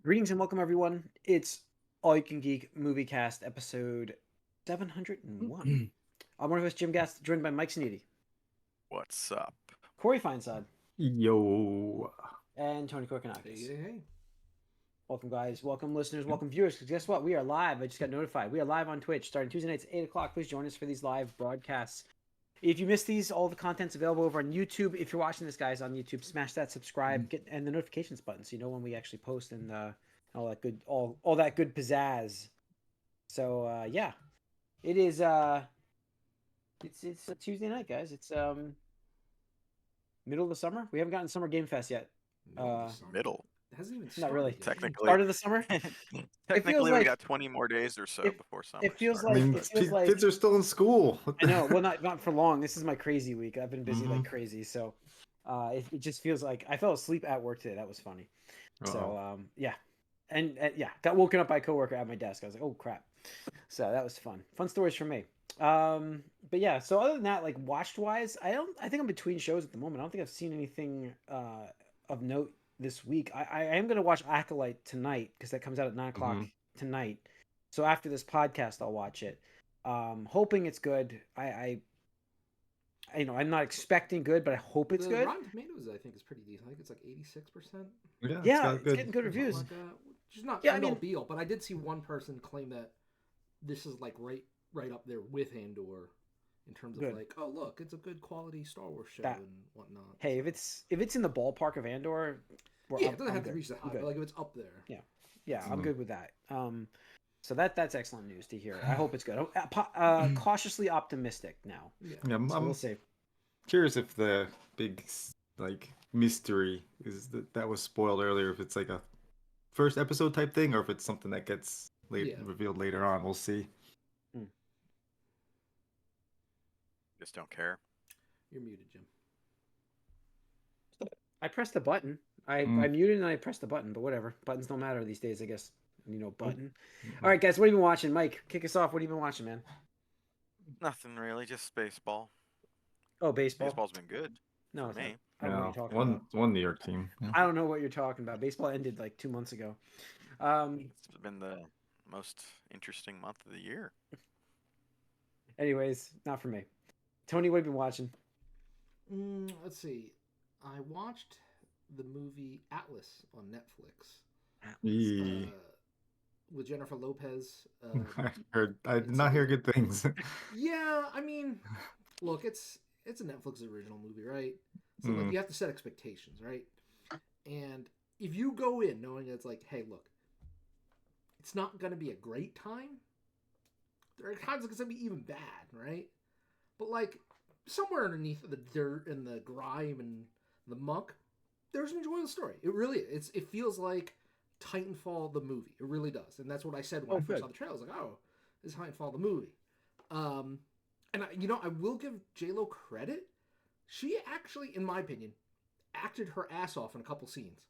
Greetings and welcome, everyone. It's All You Can Geek Moviecast episode 701. I'm one of us, Jim Gast, joined by Mike Sneedy, What's up? Corey Feinsod, Yo. and Tony Hey, Korkanakis. hey, hey. Welcome, guys. Welcome, listeners. Welcome, viewers. Because guess what? We are live. I just got notified. We are live on Twitch starting Tuesday nights at 8 o'clock. Please join us for these live broadcasts. If you missed these, all the content's available over on YouTube. If you're watching this, guys, on YouTube, smash that subscribe and the notifications button so you know when we actually post and all that good all that good pizzazz. So yeah, it is it's a Tuesday night, guys. It's middle of the summer. We haven't gotten Summer Game Fest yet. Middle. It hasn't even Not started really. yet. Technically, Start of the summer. technically, like- we got 20 more days or so before summer. It feels starts. like I mean, it feels like kids are still in school. I know. Well, not for long. This is my crazy week. I've been busy like crazy, so it just feels like I fell asleep at work today. That was funny. So yeah, and yeah, got woken up by a coworker at my desk. I was like, oh crap. So that was fun stories for me. But yeah, so other than that, like watched wise, I think I'm between shows at the moment. I don't think I've seen anything of note this week. I am gonna watch Acolyte tonight because that comes out at 9 o'clock tonight. So after this podcast, I'll watch it. Hoping it's good. I I'm not expecting good, but I hope it's good. Rotten Tomatoes, I think, is pretty decent. I think it's like 86%. Yeah, it's getting good reviews. Like that. Which is not Yeah, end all be all, but I did see one person claim that this is like right up there with Andor in terms of Good. like, oh look, it's a good quality Star Wars show That- and whatnot. Hey, if it's in the ballpark of Andor, Yeah, it doesn't have to good. reach that I'm high, good. but like if it's up there. Yeah, I'm good with that. So that's excellent news to hear. I hope it's good. I'm cautiously optimistic now. Yeah. Yeah, So we'll see. curious if the big mystery is that was spoiled earlier. If it's like a first episode type thing, or if it's something that gets revealed later on. We'll see. Just don't care. You're muted, Jim. I pressed the button. I muted and I pressed the button, but whatever. Buttons don't matter these days, I guess. Button. All right, guys, what have you been watching? Mike, kick us off. What have you been watching, man? Nothing really, just baseball. Oh, baseball. Baseball's been good. No, for it's me. not. I don't know what you're talking about. One New York team. Yeah. I don't know what you're talking about. Baseball ended like 2 months ago. It's been the most interesting month of the year. Anyways, not for me. Tony, what have you been watching? Let's see. I watched the movie Atlas on Netflix. With Jennifer Lopez. I did not hear good things. Yeah, I mean, look, it's a Netflix original movie, right? So like you have to set expectations, right? And if you go in knowing it's like, hey, look, it's not gonna be a great time. There are times it's gonna be even bad, right? But like somewhere underneath the dirt and the grime and the muck, there's an enjoyable story. It really is. It feels like Titanfall the movie. It really does. And that's what I said when I first saw the trailer. I was like, oh, this is Titanfall the movie. And I will give J-Lo credit. She actually, in my opinion, acted her ass off in a couple scenes.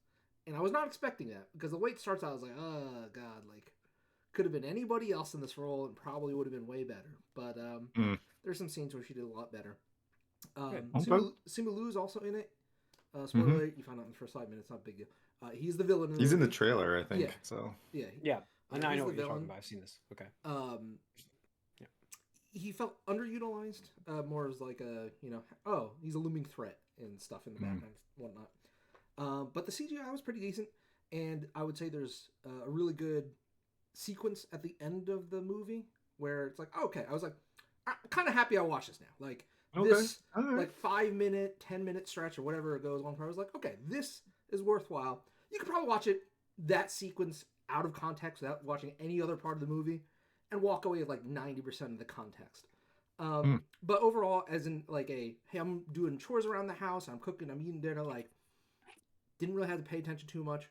And I was not expecting that because the way it starts out, I was like, oh, God, like, could have been anybody else in this role and probably would have been way better. But there's some scenes where she did a lot better. Simu Liu's also in it. Spoiler alert, you find out in the first 5 minutes, not a big deal. He's the villain. He's in the trailer, I think. Yeah. So Yeah. I know what you're talking about. I've seen this. Okay. He felt underutilized, more as like a, he's a looming threat and stuff in the background and whatnot. But the CGI was pretty decent, and I would say there's a really good sequence at the end of the movie where it's like, okay, I was like, I'm kind of happy I watched this now. Like, this, like 5 minute, 10-minute stretch or whatever it goes on for, I was like, okay, this is worthwhile. You could probably watch it, that sequence, out of context without watching any other part of the movie and walk away with like 90% of the context. But overall, as in like hey, I'm doing chores around the house, I'm cooking, I'm eating dinner, like, didn't really have to pay attention too much.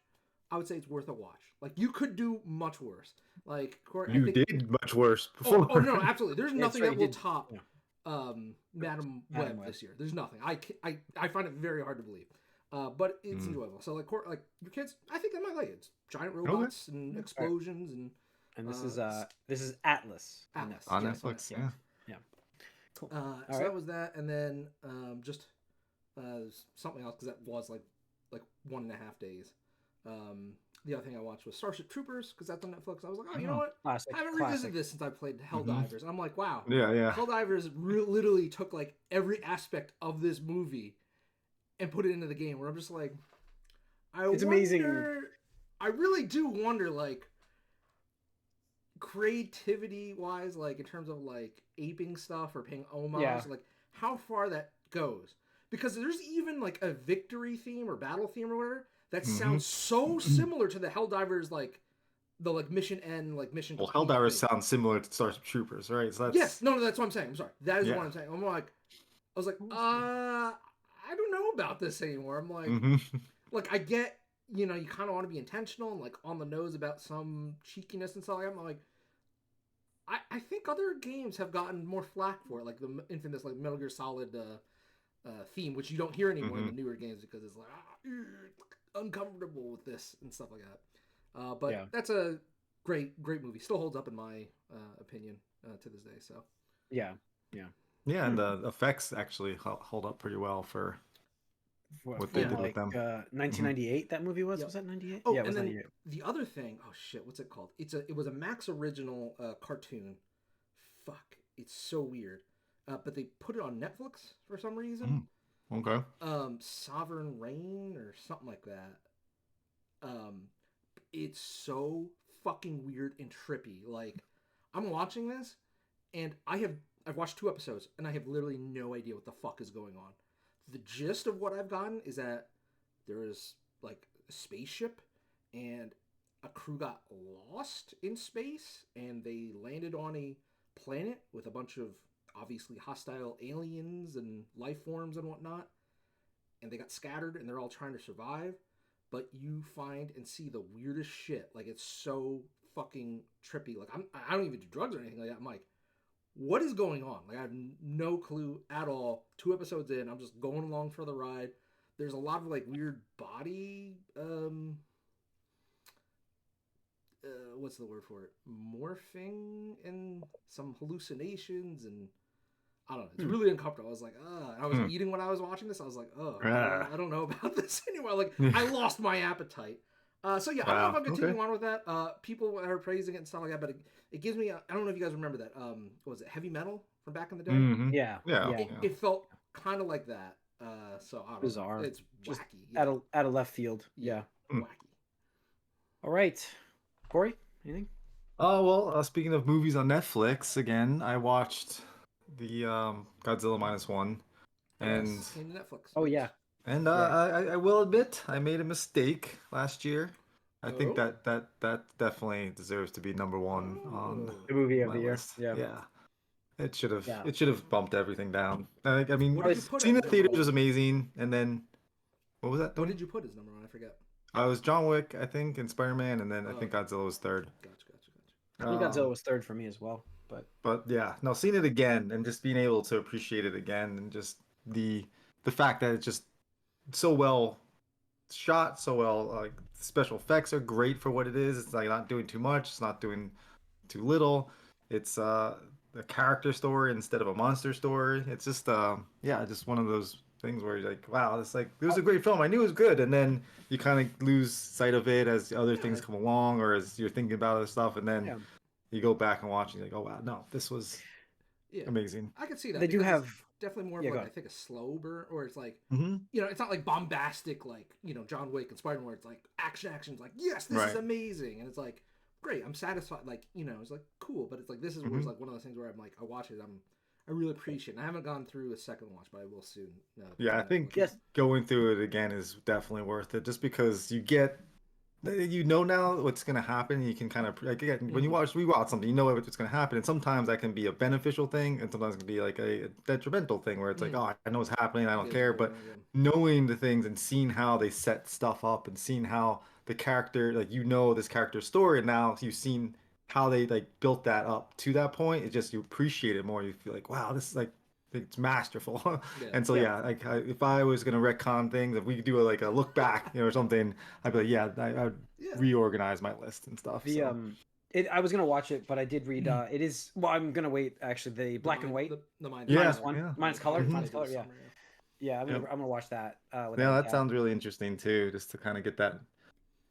I would say it's worth a watch. Like, you could do much worse. Like, you did much worse before. Oh no, absolutely. There's nothing that will top Yeah. Madam Web this year. There's nothing. I find it very hard to believe. But it's enjoyable. So like your kids, I think they might like it. It's giant robots and explosions and this is Atlas. Atlas on Netflix. Yeah. Cool. So that was that, and then just something else because that was like 1.5 days. the other thing I watched was Starship Troopers because that's on Netflix. I was like, oh, you know Oh, what? Classic. I haven't Classic. revisited this since I played Helldivers. And I'm like, wow. Yeah. Helldivers literally took like every aspect of this movie and put it into the game. Where I'm just like, It's amazing. I really do wonder, like, creativity wise, like in terms of like aping stuff or paying homage, like how far that goes. Because there's even like a victory theme or battle theme or whatever that sounds so similar to the Helldivers, like the like mission end, like mission. Well, Helldivers sounds similar to Starship Troopers, right? So that's... Yes, no, that's what I'm saying. I'm sorry. That is what I'm saying. I was like, I don't know about this anymore. I'm like, like I get, you know, you kind of want to be intentional and like on the nose about some cheekiness and stuff like that. I'm like, I think other games have gotten more flack for it, like the infamous like Metal Gear Solid theme, which you don't hear anymore in the newer games because it's like uncomfortable with this and stuff like that. But that's a great movie. Still holds up in my opinion to this day. So yeah, and the effects actually hold up pretty well for what they did with them. 1998, that movie was. Was that 98? Oh, yeah, it was and then 98. the other thing. Oh shit, what's it called? It was a Max original cartoon. Fuck, it's so weird. But they put it on Netflix for some reason. Okay. Sovereign Reign or something like that. It's so fucking weird and trippy. Like, I'm watching this, and I've watched 2 episodes, and I have literally no idea what the fuck is going on. The gist of what I've gotten is that there is like a spaceship, and a crew got lost in space, and they landed on a planet with a bunch of obviously hostile aliens and life forms and whatnot, and they got scattered, and they're all trying to survive. But you find and see the weirdest shit. Like, it's so fucking trippy. Like, I don't even do drugs or anything like that. I'm like, what is going on? Like, I have no clue at all. 2 episodes in, I'm just going along for the ride. There's a lot of like weird body what's the word for it? Morphing and some hallucinations, and I don't know. It's really uncomfortable. I was like, I was eating when I was watching this. I was like, I don't know about this anymore. Like, I lost my appetite. So yeah, I don't know if I'm continuing on with that. People are praising it and stuff like that, but it gives me. I don't know if you guys remember that. What was it, Heavy Metal from back in the day? It felt kind of like that. So I don't bizarre. know. It's just wacky. Out of left field. Yeah. Wacky. All right, Corey, anything? Oh well, speaking of movies on Netflix, again, I watched the Godzilla -1, and Netflix. Oh yeah. And I will admit I made a mistake last year. I think that definitely deserves to be number 1 on the movie of my the year. list. Yeah. It should have bumped everything down. I mean, What did you put seeing it? the theaters was amazing, and then what was that? What did you put as number 1? I forget. I was John Wick, I think, and Spider-Man, and then I think Godzilla was 3rd. Gotcha. I think Godzilla was 3rd for me as well. But yeah, no, seeing it again and just being able to appreciate it again, and just the fact that it's just so well shot, so well, like special effects are great for what it is. It's like not doing too much, it's not doing too little. It's a character story instead of a monster story. It's just just one of those things where you're like, wow, it's like it was a great film. I knew it was good, and then you kind of lose sight of it as other things come along, or as you're thinking about other stuff, and then you go back and watch, and you're like, oh wow, no, this was amazing. I can see that. They do have definitely more of like, I think, a slow burn, or it's like, Mm-hmm. you know, it's not like bombastic, like, you know, John Wick and Spider-Man, where it's like action's like, yes, this is amazing, and it's like, great, I'm satisfied, like, you know, it's like cool, but it's like, this is where it's like one of those things where I'm like, I watch it, I really appreciate it. I haven't gone through a second watch, but I will soon. I think going through it again is definitely worth it, just because you get, you know, now what's going to happen. You can kind of, like, again, when you rewatch something, you know what's going to happen, and sometimes that can be a beneficial thing, and sometimes it can be like a detrimental thing where it's like, oh, I know what's happening, I don't care, but knowing the things and seeing how they set stuff up and seeing how the character, like, you know, this character's story, and now you've seen how they like built that up to that point, it just, you appreciate it more. You feel like, wow, this is like, it's masterful. And so like if I was gonna retcon things, if we could do a look back, you know, or something, I'd be like, I would reorganize my list and stuff. I was gonna watch it, but I did read it is, well, I'm gonna wait actually, the black and white, the minus one, minus color, Mm-hmm. I'm gonna watch that. That sounds really interesting too, just to kind of get that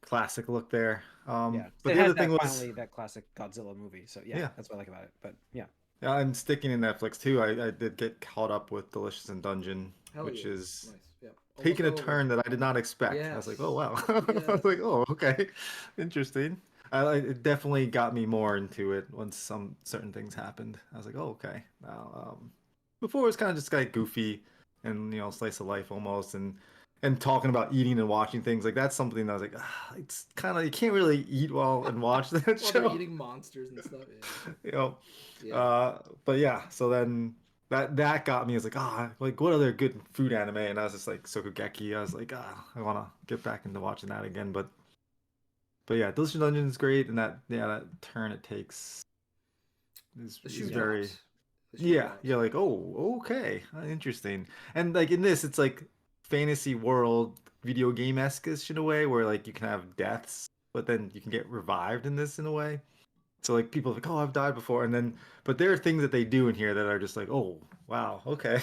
classic look there. Yeah, But it the has other thing that was, finally that classic Godzilla movie. So yeah, yeah, that's what I like about it. But yeah, yeah, I'm sticking in Netflix too. I did get caught up with Delicious in Dungeon, Hell which yeah. is Nice. Yep. Almost taking a over. turn that I did not expect. I was like, Yes. oh wow. I Yes. was like, oh okay, interesting. It definitely got me more into it once some certain things happened. I was like, oh okay. Now, before it was kind of just like goofy and slice of life almost, and talking about eating and watching things like that's something that I was like, it's kind of you can't really eat well and watch that While they're show. eating monsters and stuff. Yeah. you know. Yeah. But yeah, so then that got me. I was like, like what other good food anime? And I was just like Sokugeki. I was like, I want to get back into watching that again. But yeah, Delicious Dungeon is great, and that turn it takes The is shoe very drops. The shoe yeah. drops. You're like, oh okay, interesting. And like in this, it's like fantasy world video game esque in a way where like you can have deaths, but then you can get revived in this in a way. So like people are like, oh, I've died before, and then but there are things that they do in here that are just like, oh, wow, okay,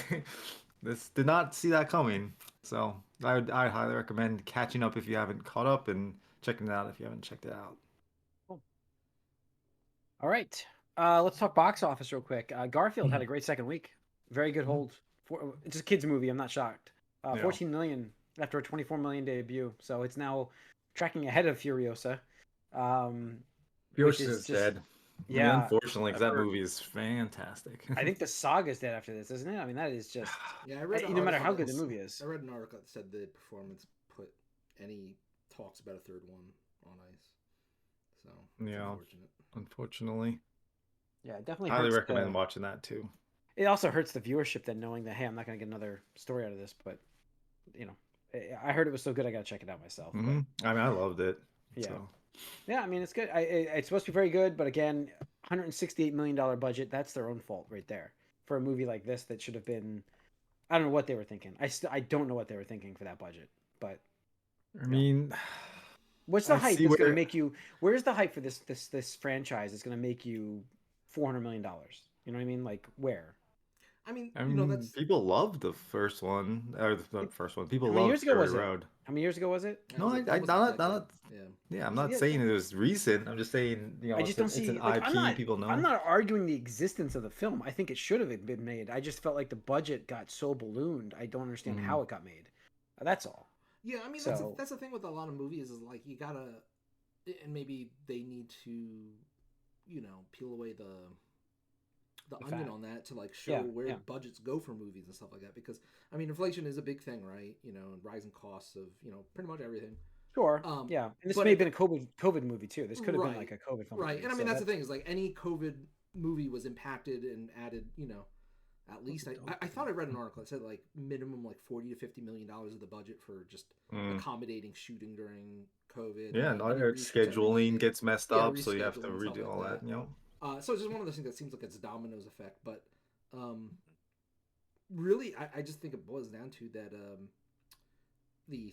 this did not see that coming. So I highly recommend catching up if you haven't caught up and checking it out if you haven't checked it out. cool. All right, let's talk box office real quick. Garfield had a great second week. Very good hold. It's a kids movie. I'm not shocked. Yeah. 14 million after a 24 million debut, so it's now tracking ahead of Furiosa. Which Furiosa is is just dead. yeah. Unfortunately, because that for- movie is fantastic. I think the saga's dead after this, isn't it? I mean, that is just Yeah, I read an no matter article how good the that- movie is. I read an article that said the performance put any talks about a third one on ice. So it's Yeah. unfortunate. Unfortunately, Yeah, it definitely highly hurts. recommend watching that too. It also hurts the viewership then knowing that hey, I'm not going to get another story out of this. But I heard it was so good, I got to check it out myself. But, I mean, I loved it. yeah, So. yeah. I mean, it's good. It's supposed to be very good, but again, $168 million budget. That's their own fault right there for a movie like this that should have been. I don't know what they were thinking. I don't know what they were thinking for that budget. But I mean, what's the I hype see that's going where- to make you? Where's the hype for this franchise? That's going to make you $400 million. You know what I mean? Like where? I mean, I mean, that's people loved the first one, or the first one. People How many loved years ago Fury was it? Road. How many years ago was it? No, that was I almost not, a decade. not, Yeah. yeah, I'm not Yeah, saying it was recent. I'm just saying, I just don't it's see an like IP people know. I'm not arguing the existence of the film. I think it should have been made. I just felt like the budget got so ballooned. I don't understand how it got made. That's all. Yeah, I mean So- that's the thing with a lot of movies is like you gotta, and maybe they need to, peel away the onion fat. on that to like show Yeah, where yeah. budgets go for movies and stuff like that. Because I mean, inflation is a big thing, right? And rising costs of pretty much everything. Sure. Um, yeah. And this but may have it- been a COVID movie too. This could have been Right, like a COVID film. Right, movie, and I so mean that's the thing is like any COVID movie was impacted and added, at least I thought I read an article that said like minimum like $40 to $50 million of the budget for just accommodating shooting during COVID. Yeah, any no, research that scheduling needed. gets messed Yeah, up, so you have to rescheduling and stuff redo like all that. that. So it's just one of those things that seems like it's a dominoes effect, but really, I just think it boils down to that the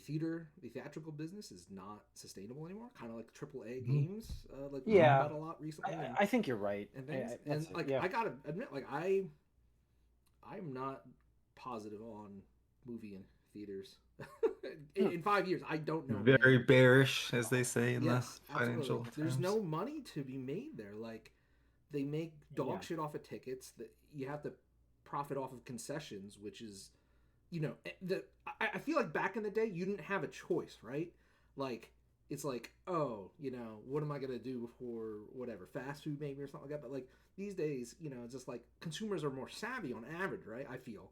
theatrical business is not sustainable anymore. Kind of like AAA games, like we Yeah. talked about a lot recently. I think you're right. and things, that's and it, like yeah. I gotta admit, like I'm not positive on movie in theaters. in 5 years, I don't know. Very man. bearish, as they say in Yes, the financial absolutely. There's terms. no money to be made there. Like they make dog Yeah. shit off of tickets. That you have to profit off of concessions, which is, I feel like back in the day you didn't have a choice, right? Like it's like, oh, what am I gonna do for whatever fast food maybe or something like that? But like these days, it's just like consumers are more savvy on average, right? I feel,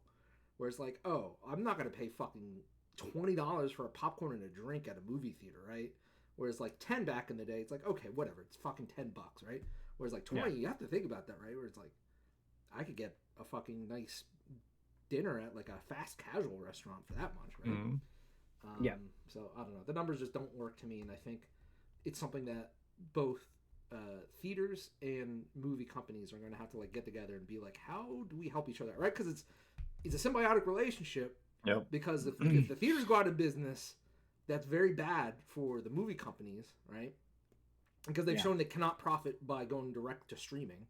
where it's like, oh, I'm not gonna pay fucking $20 for a popcorn and a drink at a movie theater, right? Whereas like 10 back in the day, it's like, okay, whatever, it's fucking $10, right? Whereas like 20, you have to think about that, right? Where it's like, I could get a fucking nice dinner at like a fast casual restaurant for that much, right? Mhm. Yeah. So I don't know. The numbers just don't work to me, and I think it's something that both theaters and movie companies are going to have to like get together and be like, how do we help each other, right? Because it's a symbiotic relationship. Yep. Because if the theaters go out of business, that's very bad for the movie companies, right? Because they've shown they cannot profit by going direct to streaming.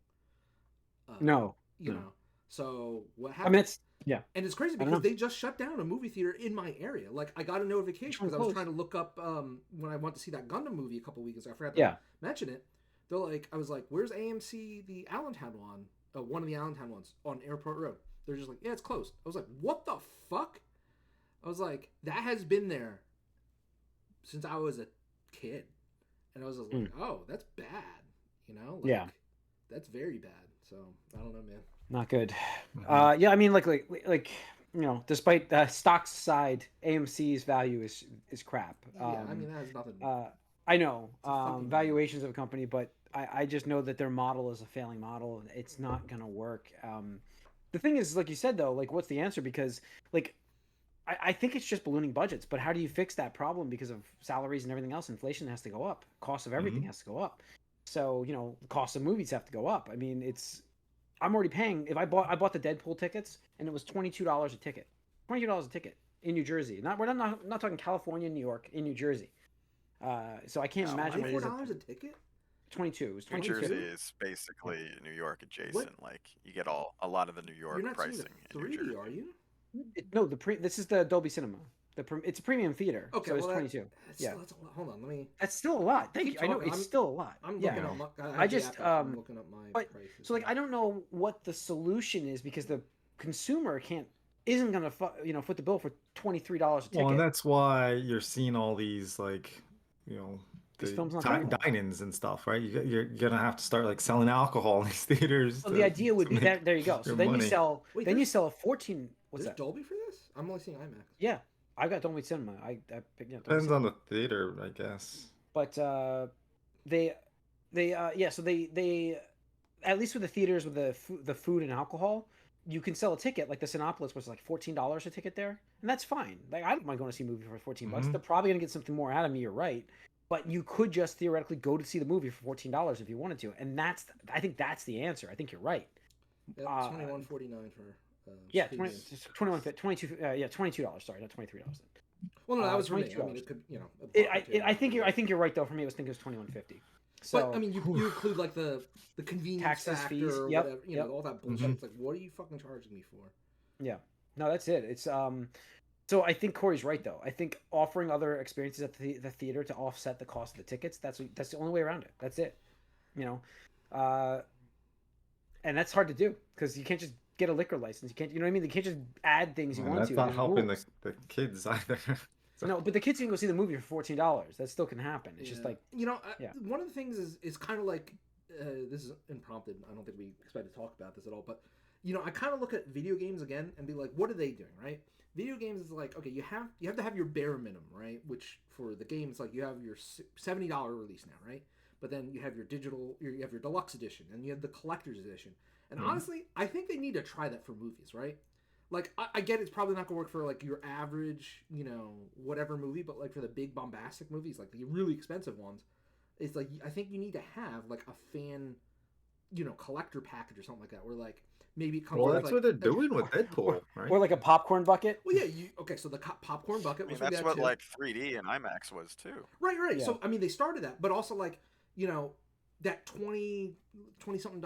No. You know, So what I happened? mean, it's yeah. And it's crazy I don't because know. they just shut down a movie theater in my area. Like I got a notification one because I was closed? trying to look up when I went to see that Gundam movie a couple weeks ago. I forgot to Yeah. mention it. They're like, I was like, "Where's AMC the Allentown one? One of the Allentown ones on Airport Road." They're just like, "Yeah, it's closed." I was like, "What the fuck?" I was like, "That has been there since I was a kid," and I was just like, "Oh, that's bad," you know? Like, Yeah. that's very bad. So I don't know, man. Not good. Mhm. Yeah, I mean, like despite stocks aside, AMC's value is crap. Yeah, I mean that has nothing. I know It's a fucking- valuations of a company, but I just know that their model is a failing model. It's not gonna work. The thing is, like you said though, like what's the answer? Because like I think it's just ballooning budgets, but how do you fix that problem because of salaries and everything else? Inflation has to go up. Cost of everything has to go up. So, the cost of movies have to go up. I mean, I'm already paying. If I bought the Deadpool tickets and it was $22 a ticket. $22 a ticket in New Jersey. We're not talking California, New York, in New Jersey. So I can't Oh, imagine what it is. $24 a ticket? 22. It was New 22. Jersey is basically New York adjacent. Like you get a lot of the New York You're not seeing pricing the in New 3D, Jersey. are you? No, this is the Dolby Cinema. It's a premium theater. Okay, so it's well, 22. Yeah. That's a lot. Hold on, let me. That's still a lot. Thank Keep you. I know talking. it's I'm- still a lot. I'm Yeah. looking up. I I have the just, app up. I'm looking up my but prices. so like I don't know what the solution is because the consumer isn't gonna foot the bill for $23 a ticket. Well, and that's why you're seeing all these like, you know, These the films not doing well. dine-ins and stuff, right? You're gonna have to start like selling alcohol in these theaters. So the idea would be make that there you go. So your then you money. sell Wait, then you there's- sell a 14. What's There's that? Dolby for this? I'm only seeing IMAX. Yeah, I got Dolby Cinema. I picked Dolby Depends Cinema. on the theater, I guess. But they yeah. So they at least with the theaters with the food and alcohol, you can sell a ticket like the Cinepolis was like $14 a ticket there, and that's fine. Like I don't mind going to see a movie for $14. Mhm. They're probably gonna get something more out of me. You're right, but you could just theoretically go to see the movie for $14 if you wanted to, and I think that's the answer. I think you're right. Yep, $21.49 for. Yeah, premium. 22. Yeah, $22. Sorry, not $23. Well, no, that was for me. I $22. mean, it could, a I think you're right though. For me, I was thinking it was $21.50. So, But I mean, you include like the convenience Taxes, factor, fees, or yep, whatever, yep. all that bullshit. It's like, what are you fucking charging me for? yeah, no, that's it. It's So I think Corey's right though. I think offering other experiences at the theater to offset the cost of the tickets. That's the only way around it. That's it. And that's hard to do because you can't just get a liquor license. You can't. You know what I mean? You can't just add things you And want that's to. not There's helping rules. the kids either. So- No, but the kids can go see the movie for $14. That still can happen. It's just like yeah. One of the things is kind of like this is impromptu. I don't think we expect to talk about this at all, but I kind of look at video games again and be like, what are they doing, right? Video games is like, okay, you have to have your bare minimum, right? Which for the game, it's like you have your $70 release now, right? But then you have your you have your deluxe edition, and you have the collector's edition. And honestly, I think they need to try that for movies, right? Like, I get it's probably not gonna work for like your average, whatever movie, but like for the big bombastic movies, like the really expensive ones, it's like I think you need to have like a fan, collector package or something like that, where like maybe it comes. Well, with, that's like, what they're doing with Deadpool, right? Or like a popcorn bucket. Well, yeah, okay. So the popcorn bucket I mean, was that's that what too. like 3D and IMAX was too. Right. Yeah. So I mean, they started that, but also like that $20 something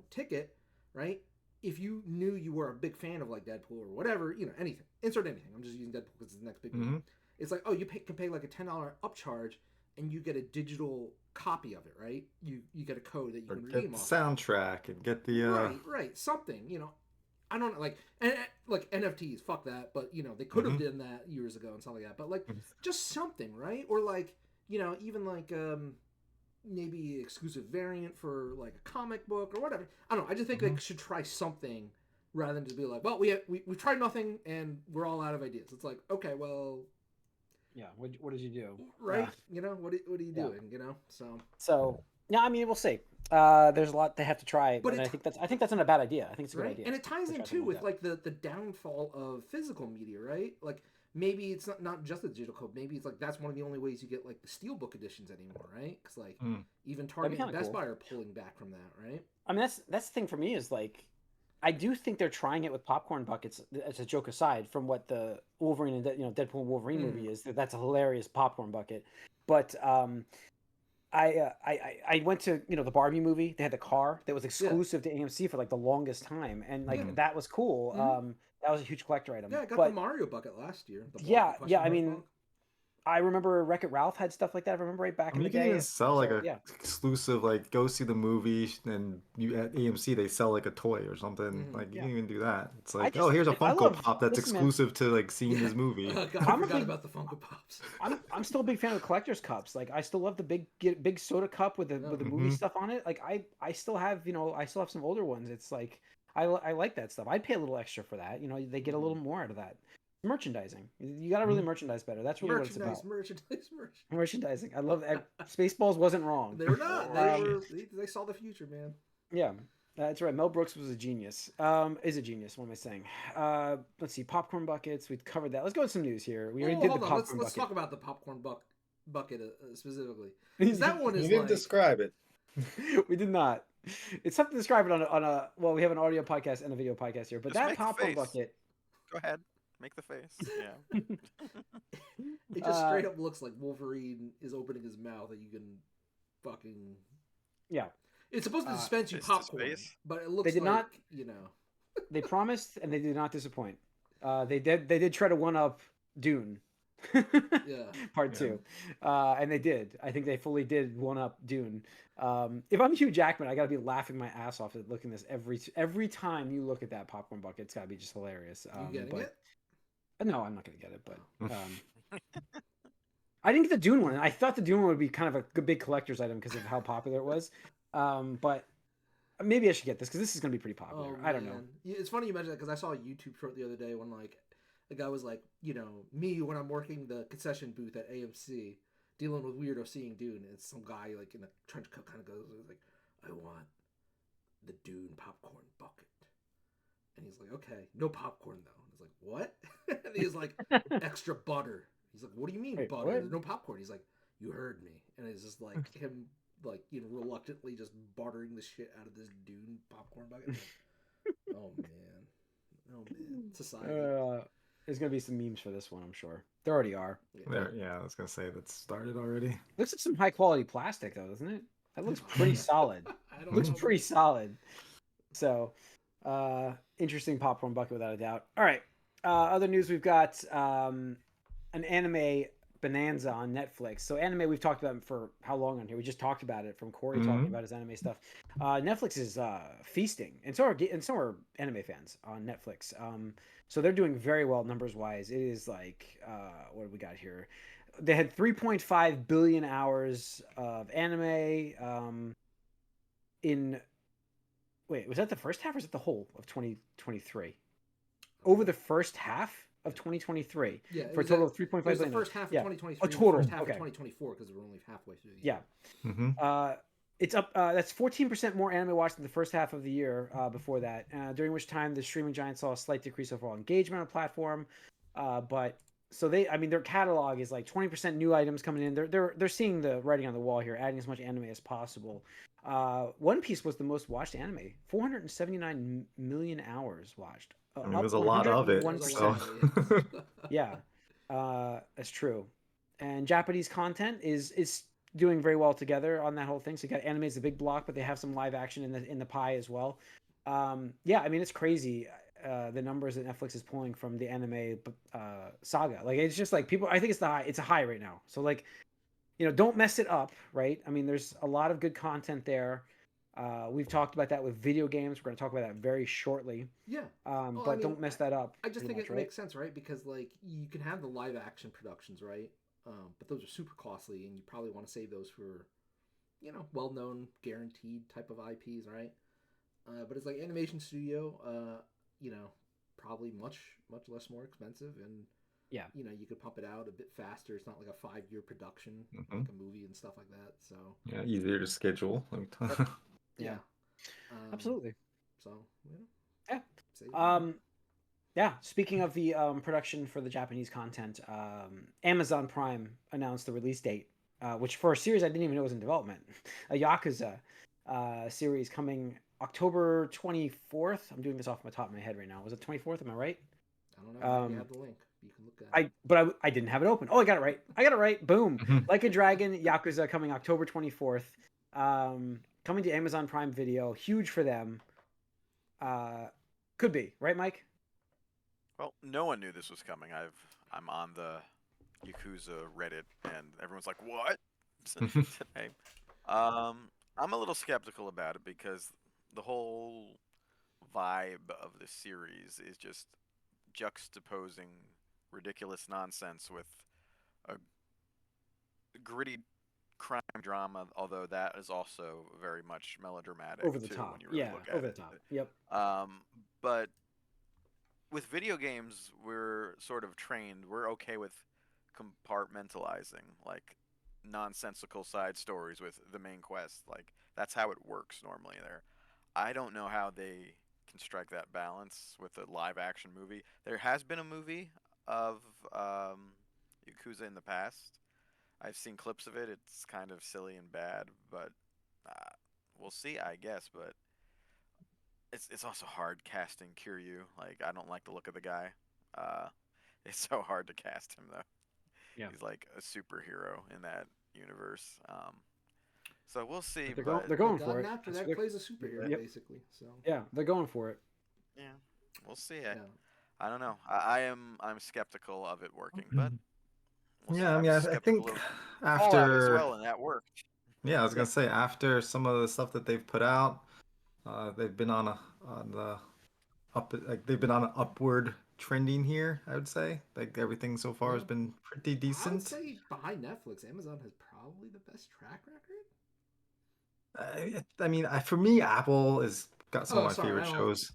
ticket, right? If you knew you were a big fan of like Deadpool or whatever, anything, insert anything. I'm just using Deadpool because it's the next big movie. It's like, oh, you can pay like a $10 upcharge and you get a digital copy of it, right? You get a code that you Or can get redeem the off. soundtrack and get the Right, something. I don't like like NFTs. Fuck that. But they could have done that years ago and stuff like that. But like just something, right? Or like even like maybe exclusive variant for like a comic book or whatever. I don't know. I just think they should try something rather than just be like, well, we've tried nothing and we're all out of ideas. It's like, okay, well, Yeah. What did you do? right? What are you doing? So yeah, I mean, we'll see. There's a lot they have to try, But but I think that's not a bad idea. I think it's a good right, idea. and it ties to in try too something with like like the downfall of physical media, right? Like maybe it's not just the digital code. Maybe it's like that's one of the only ways you get like the steelbook editions anymore, right? Because like even Target and kinda Best cool. Buy are pulling back from that, right? I mean, that's the thing for me is like, I do think they're trying it with popcorn buckets. As a joke aside, from what the Wolverine and Deadpool and Wolverine movie is, that's a hilarious popcorn bucket. But I went to the Barbie movie. They had the car that was exclusive to AMC for like the longest time, and like that was cool. That was a huge collector item. Yeah, I got but the Mario bucket last year. The yeah, question yeah. I mark mean, bonk. I remember Wreck-It Ralph had stuff like that. If I remember right back I in mean, the you can day. even sell like So, a yeah. exclusive, like go see the movie, and you at AMC they sell like a toy or something. Like you Yeah. can even do that. It's I like, just oh, here's a I Funko love Pop that's listen, man. exclusive to like seeing this movie. Oh, God, I I'm a forgot big- about the Funko Pops. I'm still a big fan of the collector's cups. Like I still love the big soda cup with the movie stuff on it. Like I still have I still have some older ones. It's like I like that stuff. I'd pay a little extra for that. They get a little more out of that. Merchandising. You got to really merchandise better. That's really what it's about. Merchandise. Merchandising. I love that. Spaceballs wasn't wrong. They were not. They saw the future, man. Yeah. That's right. Mel Brooks was a genius. Is a genius. What am I saying? Let's see. Popcorn buckets. We've covered that. Let's go with some news here. We already did the popcorn bucket. Let's talk about the popcorn bucket specifically. Because that one is You didn't describe it. We did not. It's tough to describe it on a. Well, we have an audio podcast and a video podcast here, but Just that make the popcorn face. bucket. Go ahead. Make the face. Yeah. It just straight up looks like Wolverine is opening his mouth, and you can fucking. Yeah. It's supposed to dispense you Face to popcorn, space. but it looks They did like not- They promised, and they did not disappoint. They did try to one up Dune. Yeah. Part 2, and they did. I think they fully did one up Dune. If I'm Hugh Jackman, I gotta be laughing my ass off at looking at this every time you look at that popcorn bucket. It's gotta be just hilarious. You getting it? No, I'm not gonna get it, but I didn't get the Dune one. I thought the Dune one would be kind of a big collector's item because of how popular it was. But maybe I should get this because this is gonna be pretty popular. I don't know. Yeah, it's funny you mentioned that because I saw a YouTube short the other day when like a guy was like, me when I'm working the concession booth at AMC, dealing with weirdo seeing Dune, and some guy like in a trench coat kind of goes like, I want the Dune popcorn bucket, and he's like, okay, no popcorn though. And I was like, what? And he's like, extra butter. He's like, what do you mean butter? what? There's no popcorn. He's like, you heard me. And it's just like him like reluctantly just buttering the shit out of this Dune popcorn bucket. Like, oh man, society. There's gonna be some memes for this one, I'm sure. There already are. Yeah, I was gonna say that started already. Looks like some high quality plastic though, doesn't it? That looks pretty solid. Looks pretty solid. So, interesting popcorn bucket without a doubt. All right. Other news, we've got an anime bonanza on Netflix. So anime we've talked about for how long on here? We just talked about it from Corey talking about his anime stuff. Netflix is feasting, and so are anime fans on Netflix. So they're doing very well numbers wise. It is like what do we got here? They had 3.5 billion hours of anime wait, was that the first half or is it the whole of 2023? Over the first half of 2023, for a total of 3.5 billion. The first half of 2023. A total. First half of 2024 because we're only halfway through the year. Yeah. It's up. That's 14% more anime watched than the first half of the year before that. During which time the streaming giant saw a slight decrease overall engagement on the platform. But so their catalog is like 20% new items coming in. They're seeing the writing on the wall here, adding as much anime as possible. One Piece was the most watched anime, 479 million hours watched. I mean, there's a lot of it. So. Yeah, that's true. And Japanese content is doing very well together on that whole thing. So you got anime is a big block, but they have some live action in the pie as well. Yeah, I mean it's crazy the numbers that Netflix is pulling from the anime saga. Like it's just like people. I think it's a high right now. So like, don't mess it up, right? I mean, there's a lot of good content there. We've talked about that with video games. We're going to talk about that very shortly. Yeah. But don't mess that up. I just think it makes sense, right? Because like you can have the live action productions, right? But those are super costly, and you probably want to save those for, well-known, guaranteed type of IPs, right? But it's like animation studio, probably much less more expensive, and yeah, you could pump it out a bit faster. It's not like a 5-year production, like a movie and stuff like that. So yeah, easier to schedule. Yeah. Absolutely. So yeah. Yeah. Speaking of the production for the Japanese content, Amazon Prime announced the release date, which for a series I didn't even know was in development, a Yakuza series coming October 24th. I'm doing this off the top of my head right now. Was it 24th? Am I right? I don't know. You have the link. You can look at it. I didn't have it open. Oh, I got it right. I got it right. Boom. Mhm. Like a Dragon, Yakuza coming October 24th. Coming to Amazon Prime Video. Huge for them. Could be, right, Mike? Well, no one knew this was coming. I'm on the Yakuza Reddit, and everyone's like, "What?" today. I'm a little skeptical about it because the whole vibe of the series is just juxtaposing ridiculous nonsense with a gritty crime drama, although that is also very much melodramatic Over the too top. when you really Yeah, look at over it. the top. Yep. But with video games, we're sort of trained. We're okay with compartmentalizing, like nonsensical side stories with the main quest. Like that's how it works normally. There, I don't know how they can strike that balance with a live action movie. There has been a movie of Yakuza in the past. I've seen clips of it. It's kind of silly and bad, but uh, we'll see, I guess. But it's also hard casting Kiryu. Like I don't like the look of the guy. Uh, it's so hard to cast him though. Yeah. He's like a superhero in that universe. So we'll see. They're But going The for God it. After That's that what plays a superhero Yep. basically. So Yeah, they're going for it. yeah, we'll see. yeah. I don't know. I'm skeptical of it working, but we'll see. Yeah, I I'm mean, I skeptical think of Fallout as after, well, and that worked. yeah, I was Yeah. gonna say after some of the stuff that they've put out, they've been on the like they've been on an upward trending here. I would say like everything so far has Yeah. been pretty I would decent. say behind Netflix, Amazon has probably the best track record. I mean, for me, Apple has got some of Oh, my sorry, I favorite don't. shows.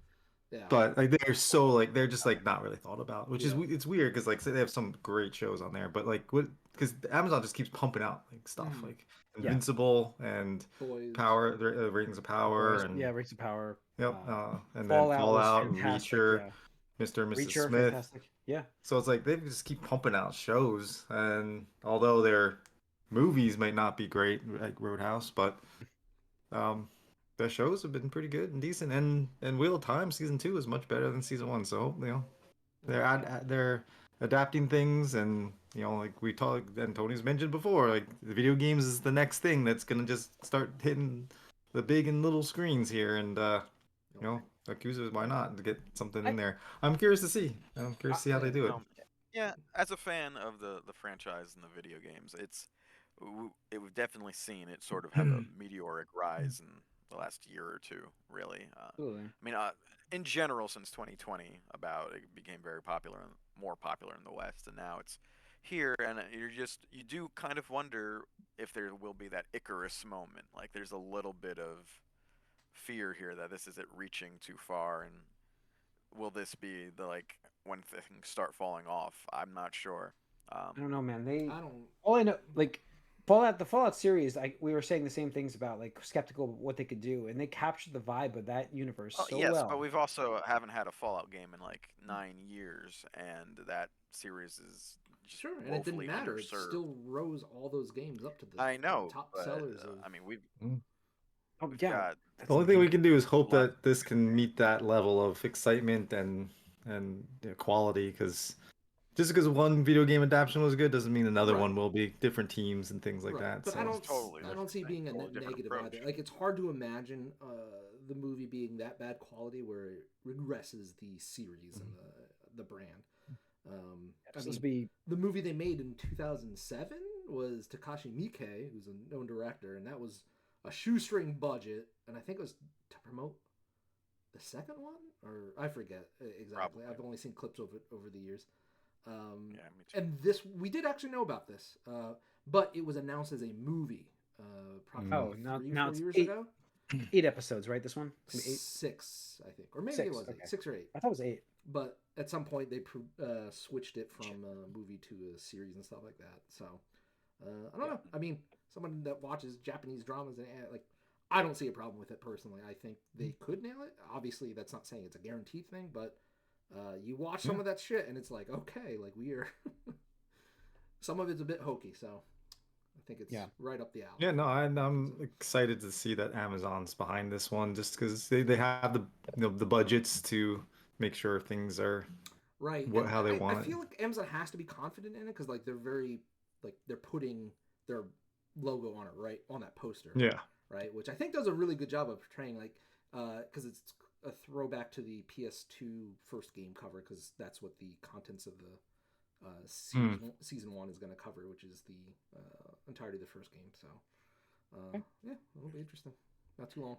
Yeah. But like they're so like they're just like not really thought about, which is Yeah. it's weird because like say they have some great shows on there, but like what because Amazon just keeps pumping out like stuff Mhm. like Yeah. Invincible and Boys. Power, Rings of Power, and Yeah, Rings of Power. yep, and then Fallout was Fallout, fantastic. Reacher, Yeah. Mr. and Mrs. Reacher, Smith. fantastic. Yeah. So it's like they just keep pumping out shows, and although their movies might not be great like Roadhouse, but um, the shows have been pretty good and decent. And Wheel of Time season 2 is much better than season 1. So they're adapting things, and like we talked and Tony's mentioned before, like the video games is the next thing that's gonna just start hitting the big and little screens here, and Yakuza, why not to get something in there? I'm curious to see. I'm curious to see how they do it. Yeah, as a fan of the franchise and the video games, we've definitely seen it sort of have a meteoric rise in the last year or two. Really, Absolutely. I mean, in general, since 2020, about it became very popular and more popular in the West, and now it's here, and you do kind of wonder if there will be that Icarus moment. Like, there's a little bit of fear here that this is it reaching too far, and will this be the like when things start falling off? I'm not sure. I don't know, man. I don't. All I know, like the Fallout series, we were saying the same things about, like skeptical of what they could do, and they captured the vibe of that universe so Yes, well. but we've also haven't had a Fallout game in like 9 years, and that series is just Sure, and it didn't woefully matter. It underserved. still rose all those games up to the I know, top but sellers of. I mean, we've Oh we've yeah, got The only thing we can do is hope lot. that this can meet that level of excitement and quality. Because just because one video game adaptation was good doesn't mean another Right. one will be. Different teams and things like Right, that. but So I don't. Totally I don't see it different being a thing, totally different negative approach. either. Like it's hard to imagine the movie being that bad quality where it regresses the series and the brand. I mean, the movie they made in 2007 was Takashi Miike, who's a known director, and that was a shoestring budget, and I think it was to promote the second one, or I forget exactly. Probably. I've only seen clips of it over the years. Yeah, me too. And this, we did actually know about this, but it was announced as a movie approximately 3-4 years ago. 8 episodes, right? This one? 8? 6, I think, or maybe 6, it was 8, okay. 6 or 8. I thought it was 8. But at some point they switched it from a movie to a series and stuff like that. So I don't know. I mean, someone that watches Japanese dramas and like, I don't see a problem with it personally. I think they could nail it. Obviously, that's not saying it's a guaranteed thing, but you watch some of that shit and it's like, okay, like we are. Some of it's a bit hokey, so I think it's right up the alley. Yeah, no, I'm excited to see that Amazon's behind this one, just because they have the the budgets to make sure things are Right. how they want I it. feel like Amazon has to be confident in it because like they're putting their logo on it right on that poster. Yeah. Right, which I think does a really good job of portraying like because it's a throwback to the PS2 first game cover because that's what the contents of the season 1 is going to cover, which is the entirety of the first game. So yeah, it'll be interesting. Not too long.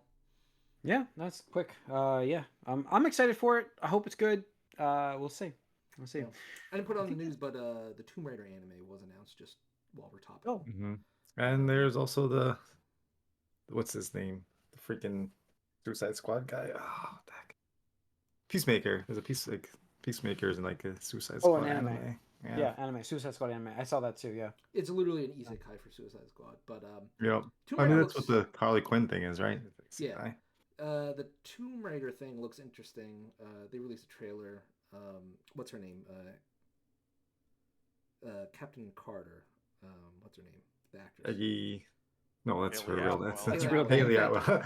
Yeah, that's quick. Yeah, I'm excited for it. I hope it's good. We'll see. We'll see. Yeah. I didn't put it on the news, but the Tomb Raider anime was announced just while we're topic. Oh, and there's also the what's his name, the freaking Suicide Squad guy. Oh, heck. Peacemaker. There's a Peacemaker's in like a Suicide Squad an anime. Yeah, anime. Suicide Squad anime. I saw that too. Yeah. It's literally an isekai for Suicide Squad, but yep. Tomb I Raider mean, that's what the Harley Quinn thing is, right? Yeah. The Tomb Raider thing looks interesting. They released a trailer. What's her name? Captain Carter. What's her name? The actress. No, that's her Haley real. Atwell. That's real Haley name. Atwell.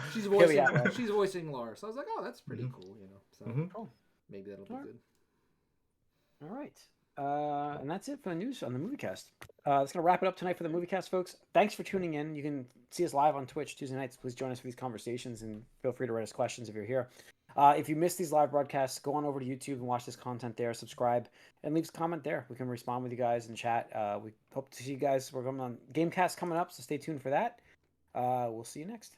She's voicing Lara. So I was like, oh, that's pretty cool, you know. So Cool. maybe that'll be good. All right. And that's it for the news on the Moviecast. That's going to wrap it up tonight for the Moviecast, folks. Thanks for tuning in. You can see us live on Twitch Tuesday nights. Please join us for these conversations and feel free to write us questions if you're here. If you missed these live broadcasts, go on over to YouTube and watch this content there. Subscribe and leave a comment there. We can respond with you guys in chat. We hope to see you guys. We're going on Gamecast coming up, so stay tuned for that. We'll see you next.